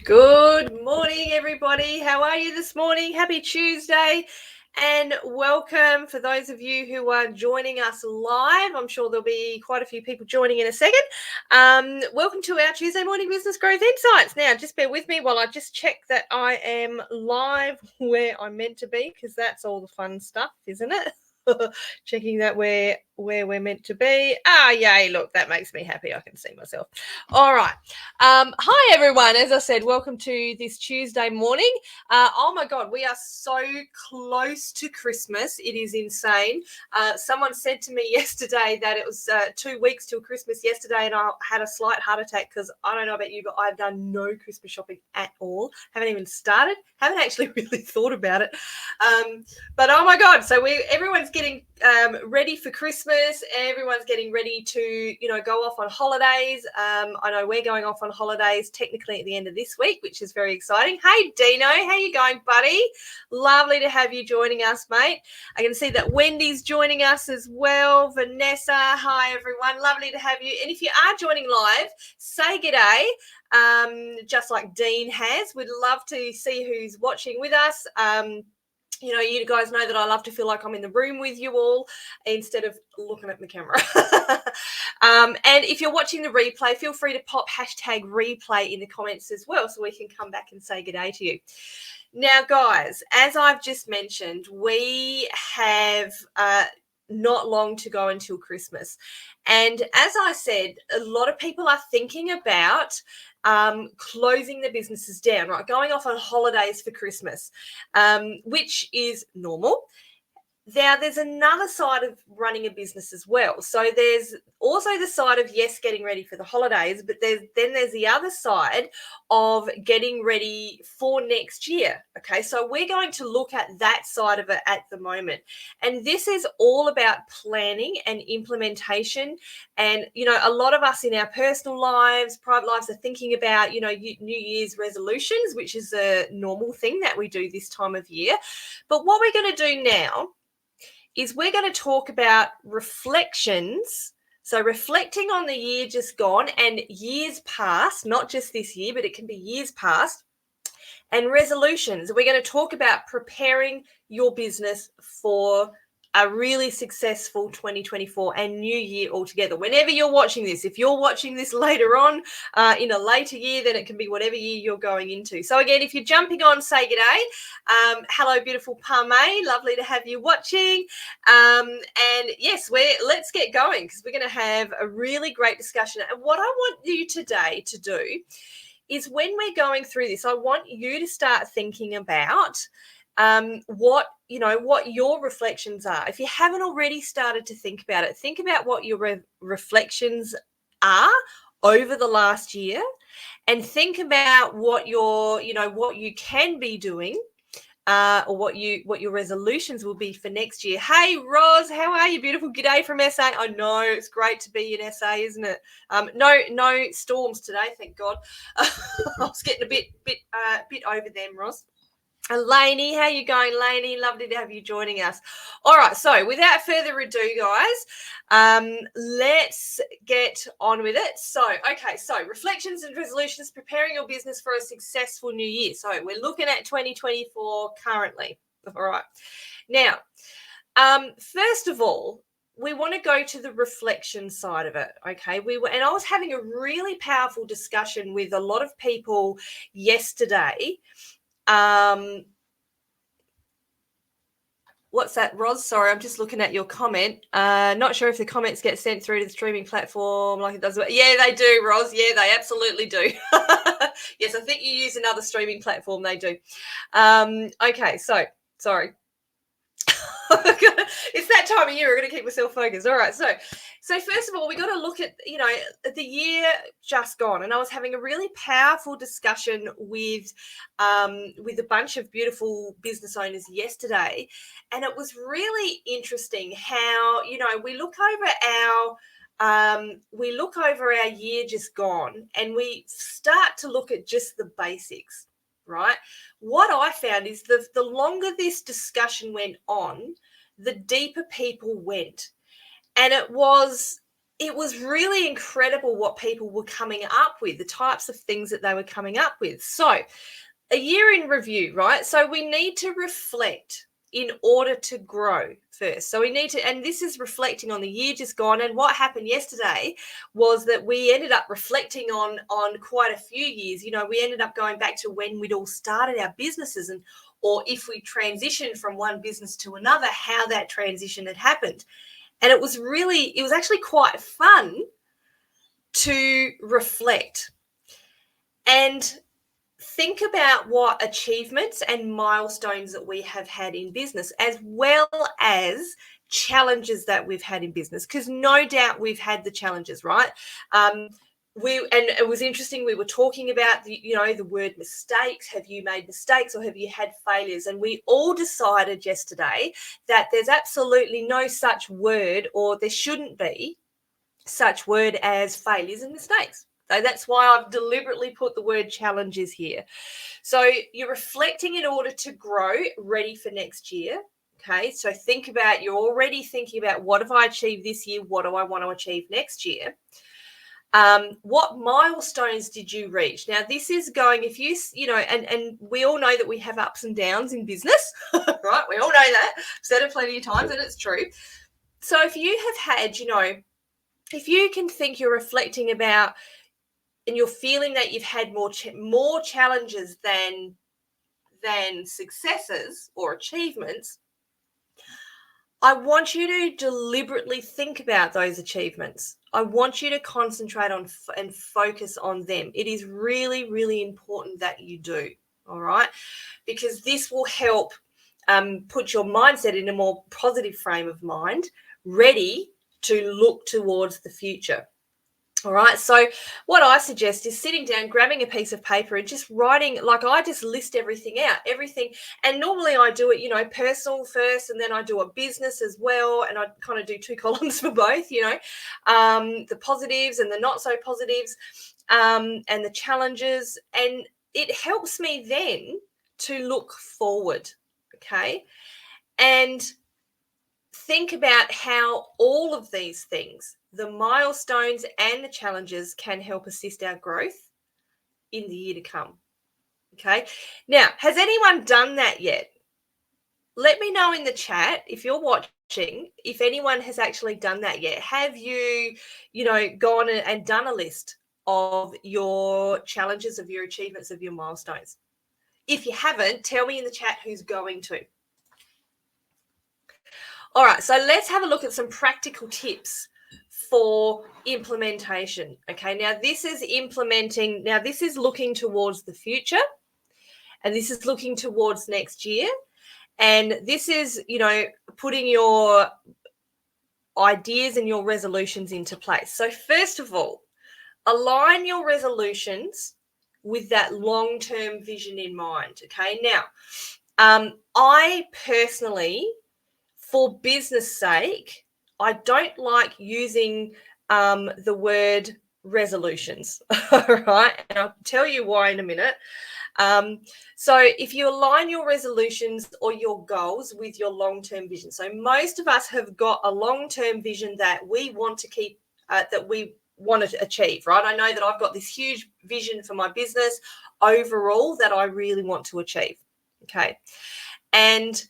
Good morning, everybody. How are you this morning? Happy Tuesday and welcome for those of you who are joining us live. I'm sure there'll be quite a few people joining in a second. Welcome to our Tuesday morning business growth insights. Now, just bear with me while I just check that I am live where I'm meant to be, because that's all the fun stuff, isn't it? Checking that where we're meant to be. Yay, look, that makes me happy. I can see myself. All right. Hi, everyone. As I said, welcome to this Tuesday morning. Oh, my God, we are so close to Christmas. It is insane. Someone said to me yesterday that it was 2 weeks till Christmas yesterday, and I had a slight heart attack because I don't know about you, but I've done no Christmas shopping at all. Haven't even started. Haven't actually really thought about it. But oh my God, so everyone's getting ready for Christmas. Everyone's getting ready to, go off on holidays. I know we're going off on holidays technically at the end of this week, which is very exciting. Hey, Dino, how you going, buddy? Lovely to have you joining us, mate. I can see that Wendy's joining us as well. Vanessa, hi, everyone. Lovely to have you. And if you are joining live, say g'day. Just like Dean has. We'd love to see who's watching with us. You guys know that I love to feel like I'm in the room with you all instead of looking at the camera. And if you're watching the replay, feel free to pop #replay in the comments as well, so we can come back and say good day to you. Now, guys, as I've just mentioned, we have not long to go until Christmas. And as I said, a lot of people are thinking about closing their businesses down, right? Going off on holidays for Christmas, which is normal. Now, there's another side of running a business as well. So there's also the side of, yes, getting ready for the holidays, but there's the other side of getting ready for next year. Okay, so we're going to look at that side of it at the moment. And this is all about planning and implementation. And, a lot of us in our personal lives, private lives, are thinking about, New Year's resolutions, which is a normal thing that we do this time of year. But what we're going to do now is we're going to talk about reflections. So reflecting on the year just gone and years past, not just this year, but it can be years past, and resolutions. We're going to talk about preparing your business for a really successful 2024 and new year altogether. Whenever you're watching this, if you're watching this later on in a later year, then it can be whatever year you're going into. So again, if you're jumping on, say g'day. Hello, beautiful Parme. Lovely to have you watching. And yes, let's get going, because we're going to have a really great discussion. And what I want you today to do is, when we're going through this, I want you to start thinking about what your reflections are. If you haven't already started to think about it, think about what your reflections are over the last year, and think about what what you can be doing, or what your resolutions will be for next year. Hey, Roz, how are you? Beautiful. G'day from SA. I know it's great to be in SA, isn't it? No storms today, thank God. I was getting a bit over them, Roz. Lainey, how you going, Lainey? Lovely to have you joining us. All right, so without further ado, guys, let's get on with it. So reflections and resolutions, preparing your business for a successful new year. So we're looking at 2024 currently. All right. Now, first of all, we want to go to the reflection side of it. Okay. And I was having a really powerful discussion with a lot of people yesterday. What's that, Roz? Sorry, I'm just looking at your comment. Not sure if the comments get sent through to the streaming platform like it does. Yeah, they do, Roz. Yeah, they absolutely do. Yes, I think you use another streaming platform. They do. Okay, so sorry. It's that time of year. We're going to keep myself focused. All right. So first of all, we got to look at, the year just gone. And I was having a really powerful discussion with a bunch of beautiful business owners yesterday. And it was really interesting how, we look over our year just gone, and we start to look at just the basics. Right. What I found is the longer this discussion went on, the deeper people went. And it was it was really incredible what people were coming up with, the types of things that they were coming up with. So, a year in review, right? So, we need to reflect in order to grow first. So, we need to, and this is reflecting on the year just gone. And what happened yesterday was that we ended up reflecting on quite a few years. You know, we ended up going back to when we'd all started our businesses, and or if we transitioned from one business to another, how that transition had happened. And it was actually quite fun to reflect and think about what achievements and milestones that we have had in business, as well as challenges that we've had in business, because no doubt we've had the challenges, right? And it was interesting, we were talking about the word mistakes. Have you made mistakes, or have you had failures? And we all decided yesterday that there's absolutely no such word, or there shouldn't be such word as failures and mistakes. So that's why I've deliberately put the word challenges here. So you're reflecting in order to grow, ready for next year. Okay, so you're already thinking about, what have I achieved this year? What do I want to achieve next year? What milestones did you reach? Now, this is going, if and we all know that we have ups and downs in business, right? We all know that. I've said it plenty of times, and it's true. So if you have had, if you can think, you're reflecting about, and you're feeling that you've had more challenges than successes or achievements, I want you to deliberately think about those achievements. I want you to concentrate on and focus on them. It is really, really important that you do, all right? Because this will help put your mindset in a more positive frame of mind, ready to look towards the future. All right. So what I suggest is sitting down, grabbing a piece of paper and just writing, like I just list everything out, everything. And normally I do it, personal first, and then I do a business as well. And I kind of do 2 columns for both, the positives and the not so positives, and the challenges. And it helps me then to look forward. Okay. And think about how all of these things, the milestones and the challenges, can help assist our growth in the year to come. Okay. Now, has anyone done that yet? Let me know in the chat, if you're watching, if anyone has actually done that yet. Have you, gone and done a list of your challenges, of your achievements, of your milestones? If you haven't, tell me in the chat who's going to. All right, so let's have a look at some practical tips for implementation. Okay, now this is implementing. Now this is looking towards the future, and this is looking towards next year. And this is, putting your ideas and your resolutions into place. So first of all, align your resolutions with that long-term vision in mind. Okay, now I personally, for business sake, I don't like using the word resolutions. All right. And I'll tell you why in a minute. So if you align your resolutions or your goals with your long-term vision, so most of us have got a long-term vision that we want to keep, that we want to achieve, right? I know that I've got this huge vision for my business overall that I really want to achieve. Okay. And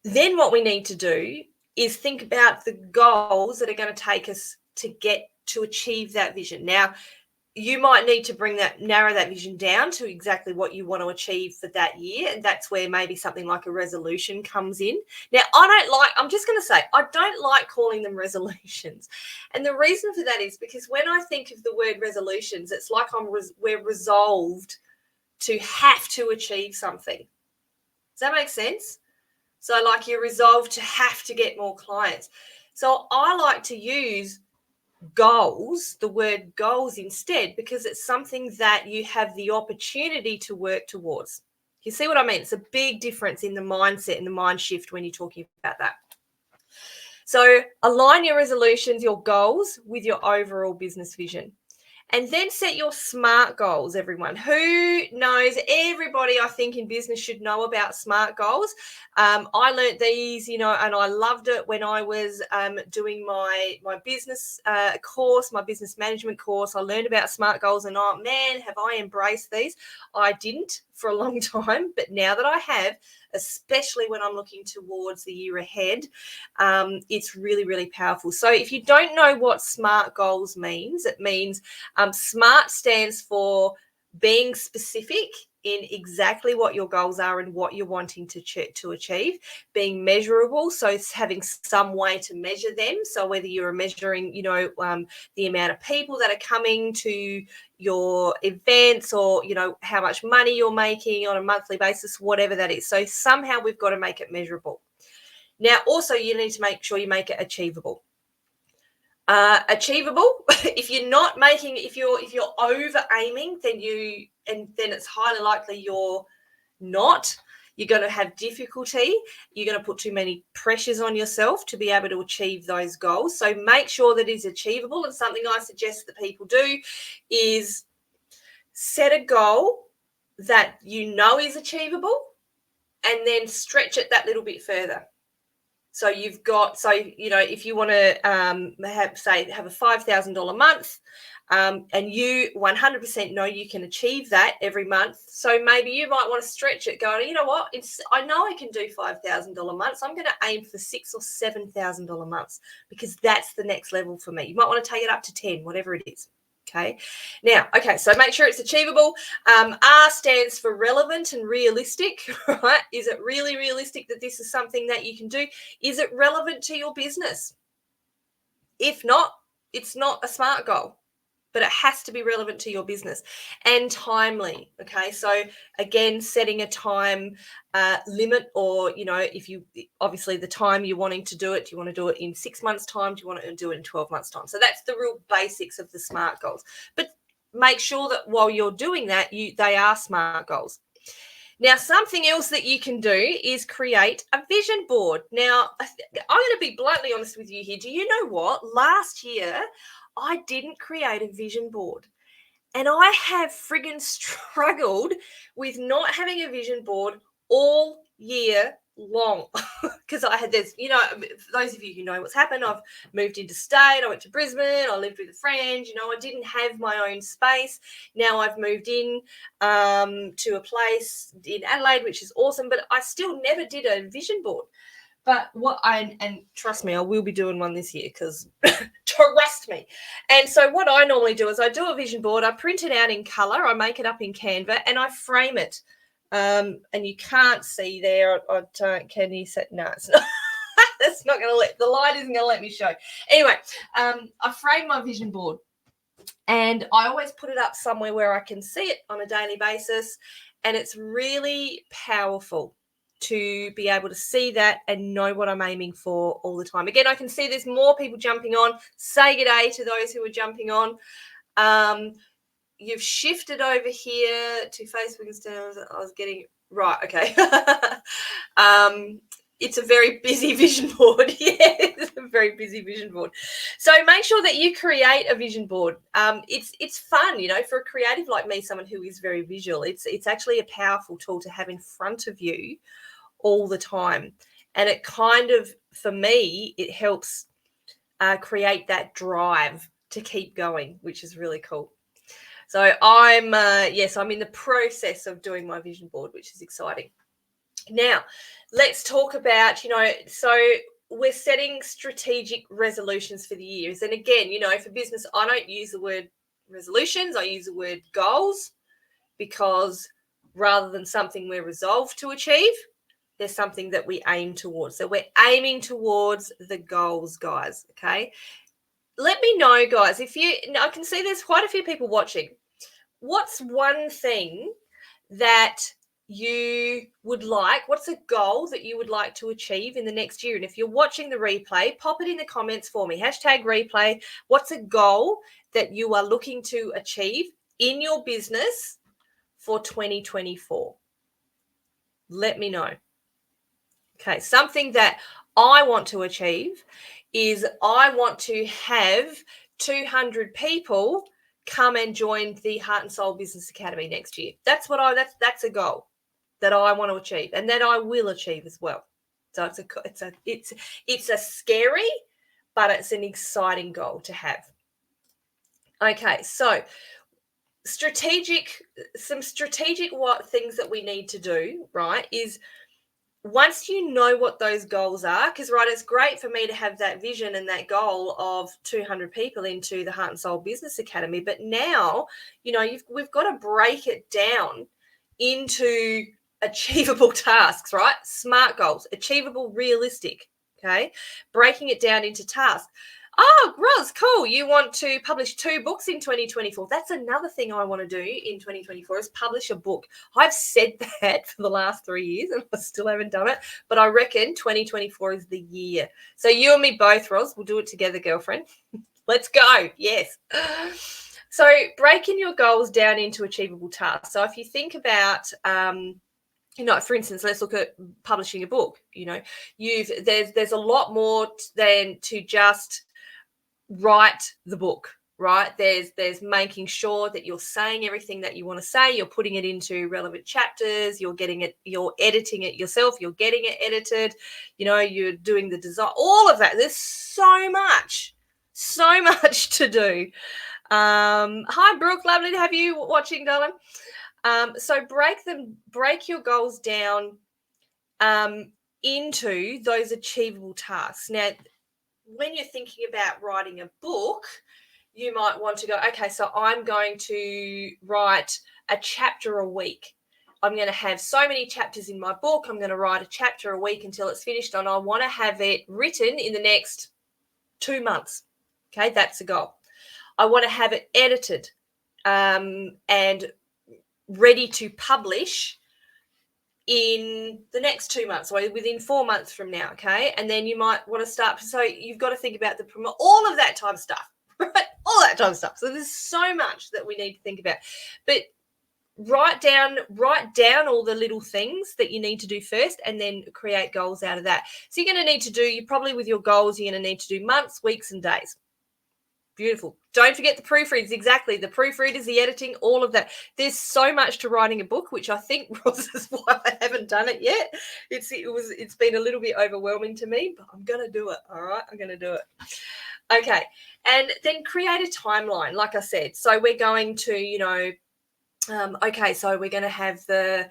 then what we need to do is think about the goals that are going to take us to achieve that vision. Now, you might need to narrow that vision down to exactly what you want to achieve for that year. And that's where maybe something like a resolution comes in. Now, I'm just going to say, I don't like calling them resolutions. And the reason for that is because when I think of the word resolutions, it's like we're resolved to have to achieve something. Does that make sense? So like you're resolved to have to get more clients. So I like to use goals, the word goals instead, because it's something that you have the opportunity to work towards. You see what I mean? It's a big difference in the mindset and the mind shift when you're talking about that. So align your resolutions, your goals with your overall business vision. And then set your SMART goals, everyone. Who knows? Everybody, I think, in business should know about SMART goals. I learnt these, and I loved it when I was doing my business course, my business management course. I learned about SMART goals, and oh man, have I embraced these. I didn't for a long time, but now that I have, especially when I'm looking towards the year ahead, it's really, really powerful. So if you don't know what SMART goals means, it means SMART stands for being specific in exactly what your goals are and what you're wanting to achieve. Being measurable, so it's having some way to measure them. So whether you're measuring, the amount of people that are coming to your events, or how much money you're making on a monthly basis, whatever that is. So somehow we've got to make it measurable. Now, also, you need to make sure you make it achievable. Achievable. If you're over aiming, then it's highly likely you're not. You're going to have difficulty. You're going to put too many pressures on yourself to be able to achieve those goals. So make sure that it's achievable. And something I suggest that people do is set a goal that you know is achievable, and then stretch it that little bit further. So if you want to have a $5,000 month, and you 100% know you can achieve that every month. So maybe you might want to stretch it, going, you know what? I know I can do $5,000 months. I'm going to aim for $6,000 or $7,000 months, because that's the next level for me. You might want to take it up to 10, whatever it is. Okay. Now, so make sure it's achievable. R stands for relevant and realistic, right? Is it really realistic that this is something that you can do? Is it relevant to your business? If not, it's not a SMART goal, but it has to be relevant to your business and timely. Okay. So again, setting a time limit, or, if you, obviously the time you're wanting to do it, do you want to do it in 6 months time? Do you want to do it in 12 months time? So that's the real basics of the SMART goals, but make sure that while you're doing that, they are SMART goals. Now, something else that you can do is create a vision board. Now, I'm going to be bluntly honest with you here. Do you know what? Last year, I didn't create a vision board. And I have friggin' struggled with not having a vision board all year long, because for those of you who know what's happened, I've moved interstate. I went to Brisbane. I lived with a friend. I didn't have my own space. Now I've moved in to a place in Adelaide, which is awesome, but I still never did a vision board. But and trust me, I will be doing one this year, because trust me. And so what I normally do is I do a vision board, I print it out in color, I make it up in Canva, and I frame it. And you can't see there. Can you say? No, it's not. That's not going to the light isn't going to let me show. Anyway, I frame my vision board, and I always put it up somewhere where I can see it on a daily basis. And it's really powerful to be able to see that and know what I'm aiming for all the time. Again, I can see there's more people jumping on. Say good day to those who are jumping on. You've shifted over here to Facebook instead. I was getting right. Okay. It's a very busy vision board. Yeah, it's a very busy vision board. So make sure that you create a vision board. It's fun, for a creative like me, someone who is very visual. It's actually a powerful tool to have in front of you all the time. And it kind of, for me, it helps create that drive to keep going, which is really cool. So I'm in the process of doing my vision board, which is exciting. Now, let's talk about, so we're setting strategic resolutions for the years. And again, for business, I don't use the word resolutions. I use the word goals, because rather than something we're resolved to achieve, there's something that we aim towards. So we're aiming towards the goals, guys. Okay. Let me know, guys, I can see there's quite a few people watching. What's one thing that you would like? What's a goal that you would like to achieve in the next year? And if you're watching the replay, pop it in the comments for me. #replay. What's a goal that you are looking to achieve in your business for 2024? Let me know. Okay, something that I want to achieve is I want to have 200 people come and join the Heart and Soul Business Academy next year. That's a goal that I want to achieve and that I will achieve as well. So it's a scary, but it's an exciting goal to have. Okay, so some strategic what things that we need to do, right, is once you know what those goals are, because, right, it's great for me to have that vision and that goal of 200 people into the Heart and Soul Business Academy, but now, we've got to break it down into achievable tasks, right? SMART goals, achievable, realistic, okay? Breaking it down into tasks. Oh, Roz, cool. You want to publish 2 books in 2024. That's another thing I want to do in 2024 is publish a book. I've said that for the last 3 years and I still haven't done it, but I reckon 2024 is the year. So you and me both, Roz, we'll do it together, girlfriend. Let's go. Yes. So breaking your goals down into achievable tasks. So if you think about for instance, let's look at publishing a book. There's a lot more than to just write the book, right? There's making sure that you're saying everything that you want to say, you're putting it into relevant chapters, you're editing it yourself, you're getting it edited, you're doing the design, all of that. There's so much to do. Hi, Brooke, lovely to have you watching, darling. So break your goals down into those achievable tasks. Now, when you're thinking about writing a book, you might want to go, okay, so I'm going to write a chapter a week. I'm going to have so many chapters in my book. I'm going to write a chapter a week until it's finished, and I want to have it written in the next 2 months. Okay, that's a goal. I want to have it edited and ready to publish in the next 2 months, or within 4 months from now, okay? And then you might want to start, so you've got to think about all of that type of stuff, right? All that type of stuff. So there's so much that we need to think about. But write down all the little things that you need to do first and then create goals out of that. So you're going to need to do, with your goals, you're going to need to do months, weeks, and days. Beautiful. Don't forget the proofreads. Exactly. The proofreaders, the editing, all of that. There's so much to writing a book, which I think, Ross, is why I haven't done it yet. It's been a little bit overwhelming to me, but I'm going to do it. All right. I'm going to do it. Okay. And then create a timeline, like I said. So we're going to, okay, so we're going to have the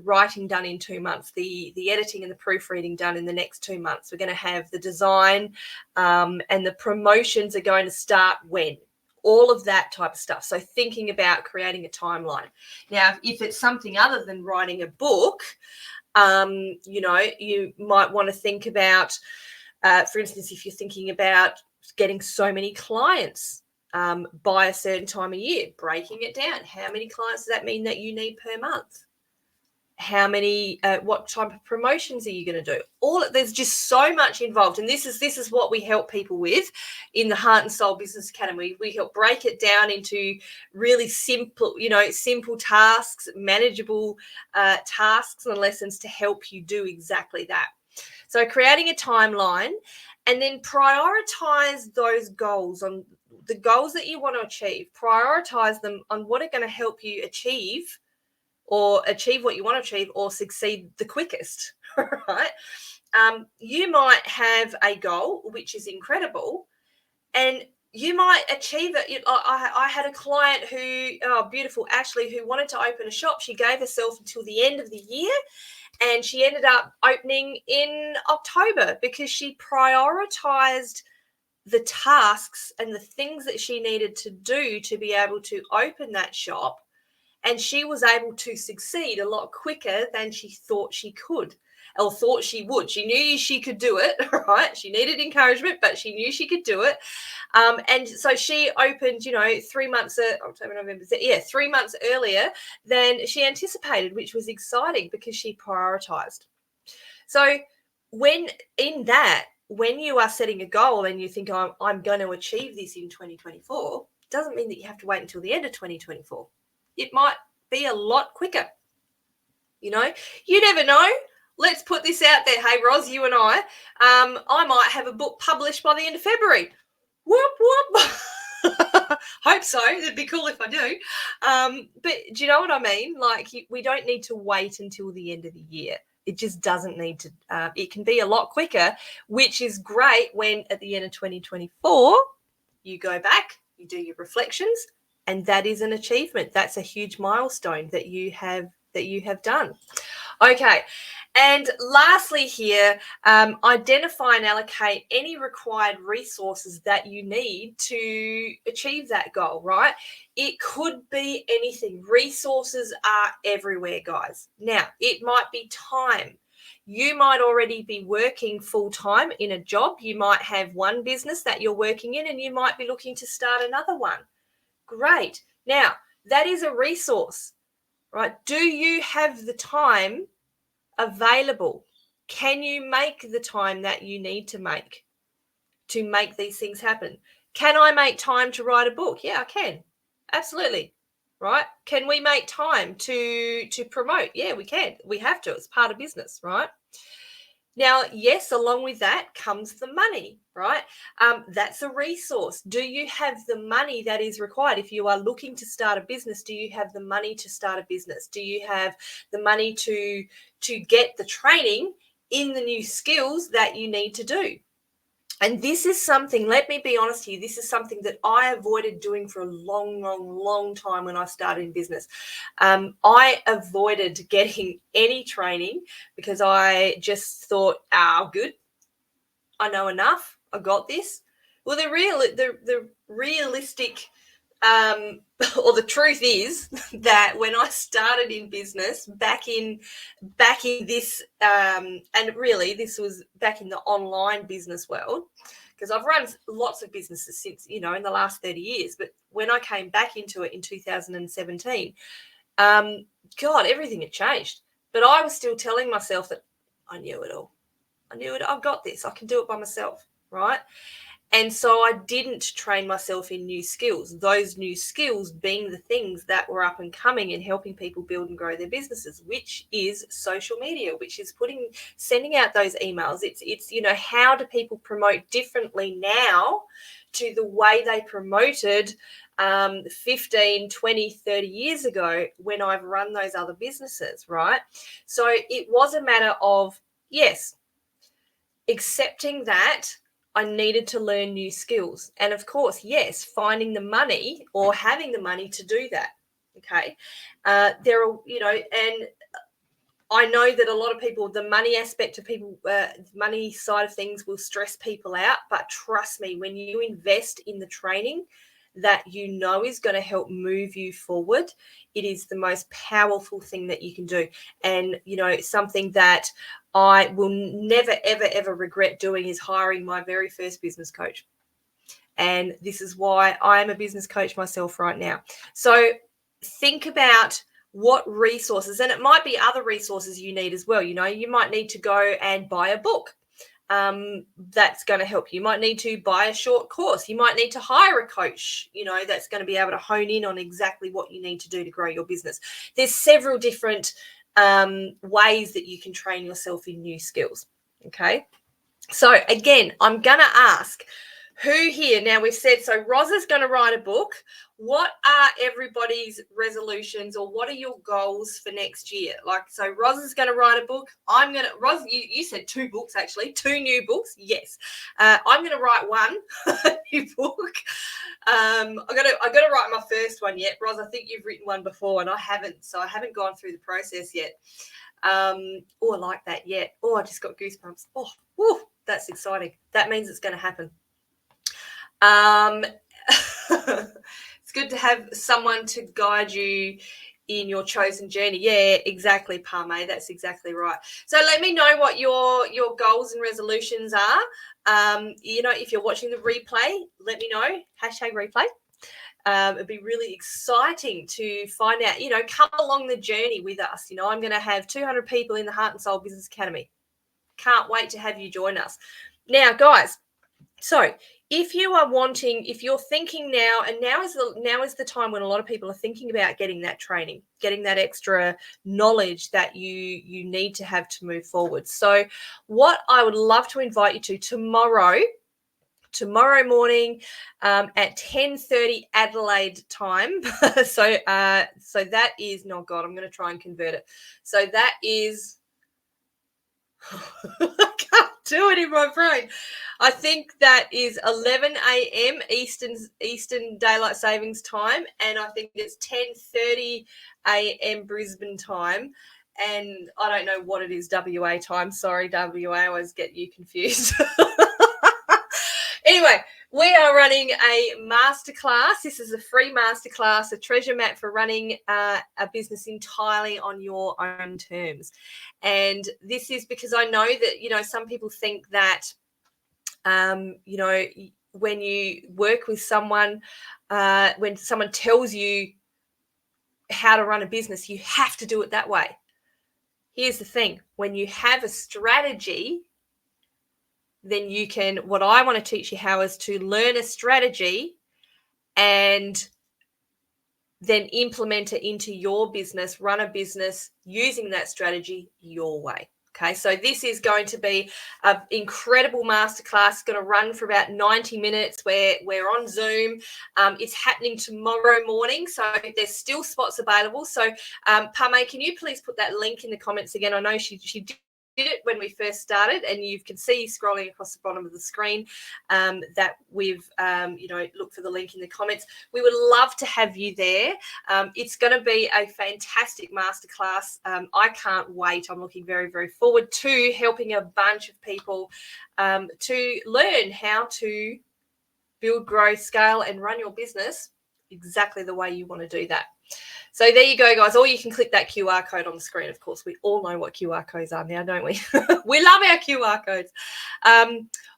writing done in 2 months, the editing and the proofreading done in the next 2 months. We're going to have the design and the promotions are going to start when. All of that type of stuff. So thinking about creating a timeline. Now, if it's something other than writing a book, you might want to think about, for instance, if you're thinking about getting so many clients by a certain time of year, breaking it down. How many clients does that mean that you need per month? How many, what type of promotions are you going to do? There's just so much involved. And this is what we help people with in the Heart and Soul Business Academy. We help break it down into really simple tasks, manageable tasks and lessons to help you do exactly that. So creating a timeline and then prioritize those goals on the goals that you want to achieve, prioritize them on what are going to help you achieve what you want to achieve or succeed the quickest, right? You might have a goal, which is incredible, and you might achieve it. I had a client beautiful Ashley, who wanted to open a shop. She gave herself until the end of the year, and she ended up opening in October because she prioritized the tasks and the things that she needed to do to be able to open that shop. And she was able to succeed a lot quicker than she thought she could or thought she would. She knew she could do it, right? She needed encouragement, but she knew she could do it. And so she opened, 3 months, October, November, 3 months earlier than she anticipated, which was exciting because she prioritized. So when you are setting a goal and you think, I'm going to achieve this in 2024, doesn't mean that you have to wait until the end of 2024. It might be a lot quicker. You never know. Let's put this out there. Hey, Roz, you and I might have a book published by the end of February. Whoop, whoop. Hope so. It'd be cool if I do. But do you know what I mean? Like, we don't need to wait until the end of the year. It just doesn't need to. It can be a lot quicker, which is great when at the end of 2024, you go back, you do your reflections, and that is an achievement. That's a huge milestone that you have done. Okay. And lastly here, identify and allocate any required resources that you need to achieve that goal, right? It could be anything. Resources are everywhere, guys. Now, it might be time. You might already be working full-time in a job. You might have one business that you're working in, and you might be looking to start another one. Great. Now, that is a resource, right? Do you have the time available? Can you make the time that you need to make these things happen? Can I make time to write a book? Yeah, I can. Absolutely. Right? Can we make time to promote? Yeah, we can. We have to. It's part of business, right? Now, yes, along with that comes the money, right? That's a resource. Do you have the money that is required? If you are looking to start a business, do you have the money to start a business? Do you have the money to get the training in the new skills that you need to do? And this is something, let me be honest here, this is something that I avoided doing for a long time when I started in business. I avoided getting any training because I just thought, good, I know enough, I got this. Well, the realistic or the truth is that when I started in business back in this, and really this was back in the online business world, because I've run lots of businesses since, in the last 30 years. But when I came back into it in 2017, God, everything had changed. But I was still telling myself that I knew it all. I knew it. I've got this. I can do it by myself, right? And so I didn't train myself in new skills, those new skills being the things that were up and coming and helping people build and grow their businesses, which is social media, which is sending out those emails. It's how do people promote differently now to the way they promoted 15, 20, 30 years ago when I've run those other businesses, right? So it was a matter of, yes, accepting that I needed to learn new skills. And of course, yes, finding the money or having the money to do that. Okay. There are, and I know that a lot of people, the money aspect of people, money side of things will stress people out. But trust me, when you invest in the training that is going to help move you forward, it is the most powerful thing that you can do. And, something that I will never, ever, ever regret doing is hiring my very first business coach. And this is why I am a business coach myself right now. So think about what resources, and it might be other resources you need as well. You might need to go and buy a book. That's going to help you. You might need to buy a short course. You might need to hire a coach, that's going to be able to hone in on exactly what you need to do to grow your business. There's several different ways that you can train yourself in new skills. Okay. So again, I'm going to ask who here, now we've said, so Roz is going to write a book. What are everybody's resolutions, or what are your goals for next year? So Roz is going to write a book. Roz, you said 2 books, actually, 2 new books. Yes. I'm going to write one new book. I got to write my first one yet. Roz, I think you've written one before and I haven't. So I haven't gone through the process yet. I like that yet. I just got goosebumps. That's exciting. That means it's going to happen. It's good to have someone to guide you in your chosen journey. Yeah, exactly, Parme. That's exactly right. So let me know what your goals and resolutions are. If you're watching the replay, let me know. #replay. It'd be really exciting to find out, come along the journey with us. I'm going to have 200 people in the Heart and Soul Business Academy. Can't wait to have you join us. Now, guys, so if you're thinking now, and now is the time when a lot of people are thinking about getting that training, getting that extra knowledge that you need to have to move forward. So what I would love to invite you to tomorrow, tomorrow morning at 10:30 Adelaide time. So that is, no, God, I'm going to try and convert it. So that is, I can't do it in my brain. I think that is 11 a.m. Eastern Daylight Savings Time, and I think it's 10:30 a.m. Brisbane time. And I don't know what it is WA time. Sorry, WA, I always get you confused. Anyway, we are running a masterclass. This is a free masterclass, a treasure map for running a business entirely on your own terms. And this is because I know that, some people think that, when you work with someone, when someone tells you how to run a business, you have to do it that way. Here's the thing. When you have a strategy, then you can, what I want to teach you how is to learn a strategy and then implement it into your business, run a business using that strategy your way. Okay, so this is going to be an incredible masterclass. It's going to run for about 90 minutes. We're on Zoom. It's happening tomorrow morning, so there's still spots available. So, Pame, can you please put that link in the comments again? I know she did it when we first started, and you can see scrolling across the bottom of the screen that we've look for the link in the comments. We would love to have you there. It's going to be a fantastic masterclass. I can't wait. I'm looking very, very forward to helping a bunch of people to learn how to build, grow, scale, and run your business exactly the way you want to do that. So there you go, guys. Or you can click that QR code on the screen. Of course, we all know what QR codes are now, don't we? We love our QR codes.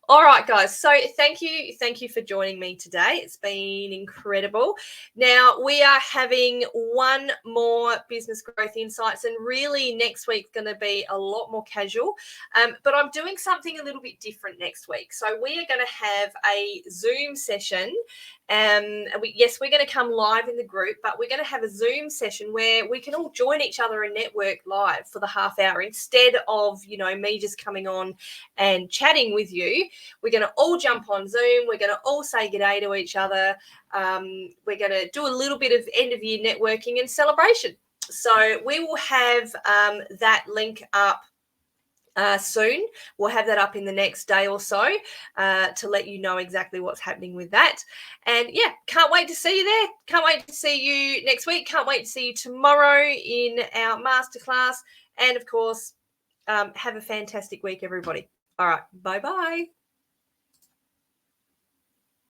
All right, guys. So thank you for joining me today. It's been incredible. Now we are having one more business growth insights, and really next week's going to be a lot more casual. But I'm doing something a little bit different next week. So we are going to have a Zoom session. We're going to come live in the group, but we're going to have a Zoom session where we can all join each other and network live for the half hour instead of, me just coming on and chatting with you. We're going to all jump on Zoom. We're going to all say good day to each other. We're going to do a little bit of end of year networking and celebration. So we will have that link up soon. We'll have that up in the next day or so to let you know exactly what's happening with that. And yeah, can't wait to see you there. Can't wait to see you next week. Can't wait to see you tomorrow in our masterclass. And of course, have a fantastic week, everybody. All right. Bye-bye.